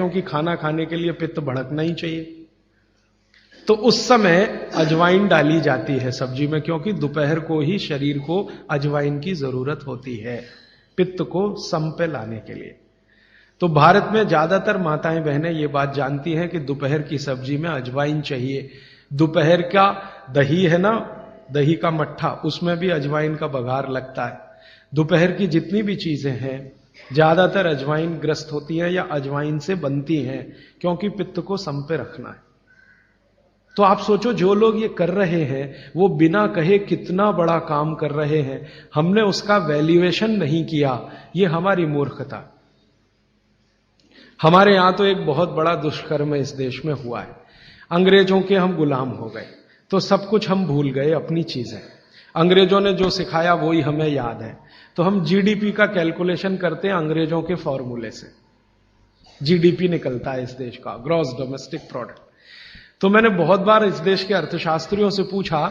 क्योंकि खाना खाने के लिए पित्त भड़कना ही चाहिए। तो उस समय अजवाइन डाली जाती है सब्जी में, क्योंकि दोपहर को ही शरीर को अजवाइन की जरूरत होती है पित्त को सम पे लाने के लिए। तो भारत में ज्यादातर माताएं बहनें ये बात जानती हैं कि दोपहर की सब्जी में अजवाइन चाहिए। दोपहर का दही है ना, दही का मट्ठा, उसमें भी अजवाइन का बघार लगता है। दोपहर की जितनी भी चीजें हैं ज्यादातर अजवाइन ग्रस्त होती हैं या अजवाइन से बनती हैं, क्योंकि पित्त को सम पे रखना है। तो आप सोचो, जो लोग ये कर रहे हैं वो बिना कहे कितना बड़ा काम कर रहे हैं, हमने उसका वैल्यूएशन नहीं किया, ये हमारी मूर्खता। हमारे यहां तो एक बहुत बड़ा दुष्कर्म इस देश में हुआ है। अंग्रेजों के हम गुलाम हो गए, तो सब कुछ हम भूल गए, अपनी चीजें। अंग्रेजों ने जो सिखाया वही हमें याद है। तो हम जीडीपी का कैलकुलेशन करते हैं अंग्रेजों के फॉर्मूले से। जीडीपी निकलता है इस देश का, ग्रॉस डोमेस्टिक प्रोडक्ट। तो मैंने बहुत बार इस देश के अर्थशास्त्रियों से पूछा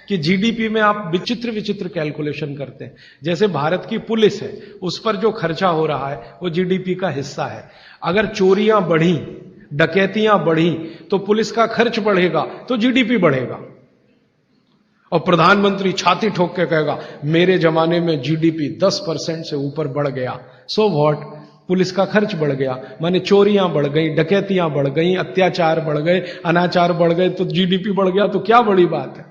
कि जीडीपी में आप विचित्र विचित्र कैलकुलेशन करते हैं। जैसे भारत की पुलिस है, उस पर जो खर्चा हो रहा है वो जीडीपी का हिस्सा है। अगर चोरियां बढ़ी, डकैतियां बढ़ी, तो पुलिस का खर्च बढ़ेगा तो जीडीपी बढ़ेगा। और प्रधानमंत्री छाती ठोक के कहेगा मेरे जमाने में जीडीपी 10% से ऊपर बढ़ गया। सो व्हाट, पुलिस का खर्च बढ़ गया, माने चोरियां बढ़ गई, डकैतियां बढ़ गई, अत्याचार बढ़ गए, अनाचार बढ़ गए, तो जीडीपी बढ़ गया, तो क्या बड़ी बात है।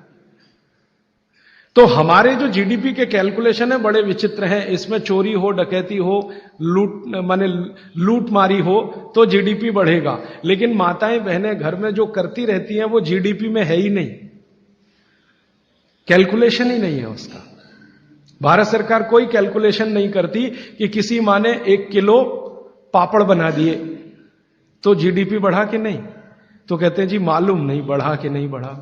तो हमारे जो जीडीपी के कैलकुलेशन है बड़े विचित्र हैं। इसमें चोरी हो, डकैती हो, लूट मारी हो तो जीडीपी बढ़ेगा, लेकिन माताएं बहनें घर में जो करती रहती हैं वो जीडीपी में है ही नहीं, कैलकुलेशन ही नहीं है उसका। भारत सरकार कोई कैलकुलेशन नहीं करती कि किसी माँ ने 1 किलो पापड़ बना दिए तो जीडीपी बढ़ा कि नहीं। तो कहते हैं जी मालूम नहीं बढ़ा कि नहीं बढ़ा,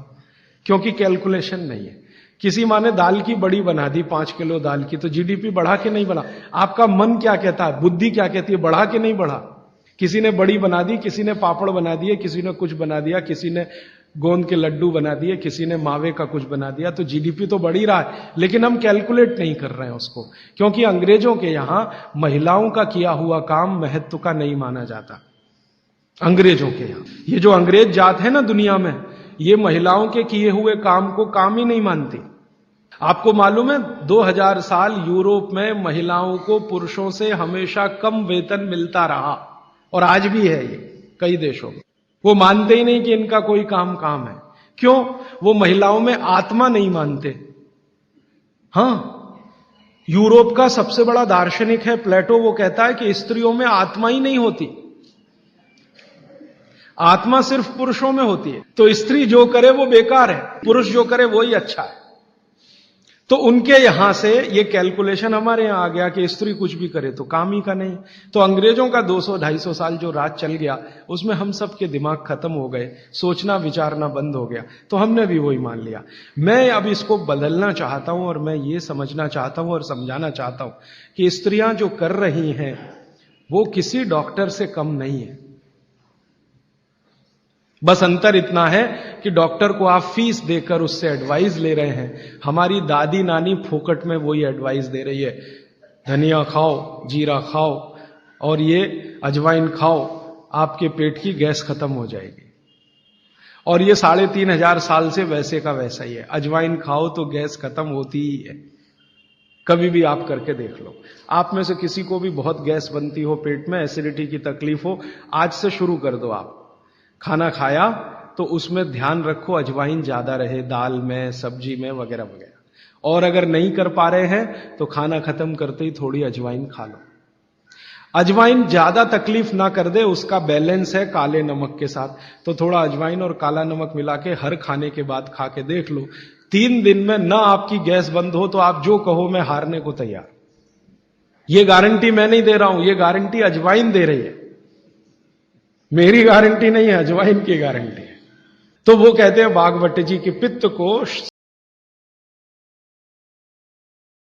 क्योंकि कैलकुलेशन नहीं है। किसी माँ ने दाल की बड़ी बना दी 5 किलो दाल की, तो जीडीपी बढ़ा कि नहीं बढ़ा। आपका मन क्या कहता है, बुद्धि क्या कहती है, बढ़ा कि नहीं बढ़ा। किसी ने बड़ी बना दी, किसी ने पापड़ बना दिए, किसी ने कुछ बना दिया, किसी ने गोंद के लड्डू बना दिए, किसी ने मावे का कुछ बना दिया, तो जीडीपी तो बढ़ ही रहा है, लेकिन हम कैलकुलेट नहीं कर रहे हैं उसको, क्योंकि अंग्रेजों के यहां महिलाओं का किया हुआ काम महत्व का नहीं माना जाता। अंग्रेजों के यहां ये जो अंग्रेज जात है ना दुनिया में, ये महिलाओं के किए हुए काम को काम ही नहीं मानती। आपको मालूम है 2000 साल यूरोप में महिलाओं को पुरुषों से हमेशा कम वेतन मिलता रहा, और आज भी है ये कई देशों में। वो मानते ही नहीं कि इनका कोई काम है। क्यों? वो महिलाओं में आत्मा नहीं मानते। हां, यूरोप का सबसे बड़ा दार्शनिक है प्लेटो, वो कहता है कि स्त्रियों में आत्मा ही नहीं होती, आत्मा सिर्फ पुरुषों में होती है। तो स्त्री जो करे वो बेकार है, पुरुष जो करे वही अच्छा है। तो उनके यहां से ये कैलकुलेशन हमारे यहां आ गया कि स्त्री कुछ भी करे तो काम ही का नहीं। तो अंग्रेजों का 200-250 साल जो राज चल गया, उसमें हम सब के दिमाग खत्म हो गए, सोचना विचारना बंद हो गया, तो हमने भी वही मान लिया। मैं अब इसको बदलना चाहता हूं और मैं ये समझना चाहता हूं और समझाना चाहता हूं कि स्त्रियां जो कर रही हैं वो किसी डॉक्टर से कम नहीं है। बस अंतर इतना है कि डॉक्टर को आप फीस देकर उससे एडवाइस ले रहे हैं, हमारी दादी नानी फोकट में वही एडवाइस दे रही है, धनिया खाओ, जीरा खाओ और ये अजवाइन खाओ, आपके पेट की गैस खत्म हो जाएगी। और ये 3500 साल से वैसे का वैसा ही है, अजवाइन खाओ तो गैस खत्म होती ही है। कभी भी आप करके देख लो। आप में से किसी को भी बहुत गैस बनती हो, पेट में एसिडिटी की तकलीफ हो, आज से शुरू कर दो। आप खाना खाया तो उसमें ध्यान रखो अजवाइन ज्यादा रहे, दाल में, सब्जी में, वगैरह वगैरह। और अगर नहीं कर पा रहे हैं तो खाना खत्म करते ही थोड़ी अजवाइन खा लो। अजवाइन ज्यादा तकलीफ ना कर दे, उसका बैलेंस है काले नमक के साथ। तो थोड़ा अजवाइन और काला नमक मिला के हर खाने के बाद खा के देख लो, 3 दिन में ना आपकी गैस बंद हो तो आप जो कहो मैं हारने को तैयार। ये गारंटी मैं नहीं दे रहा हूं, ये गारंटी अजवाइन दे रही है, मेरी गारंटी नहीं है, अजवाइन की गारंटी है। तो वो कहते हैं बागवट जी कि पित्त को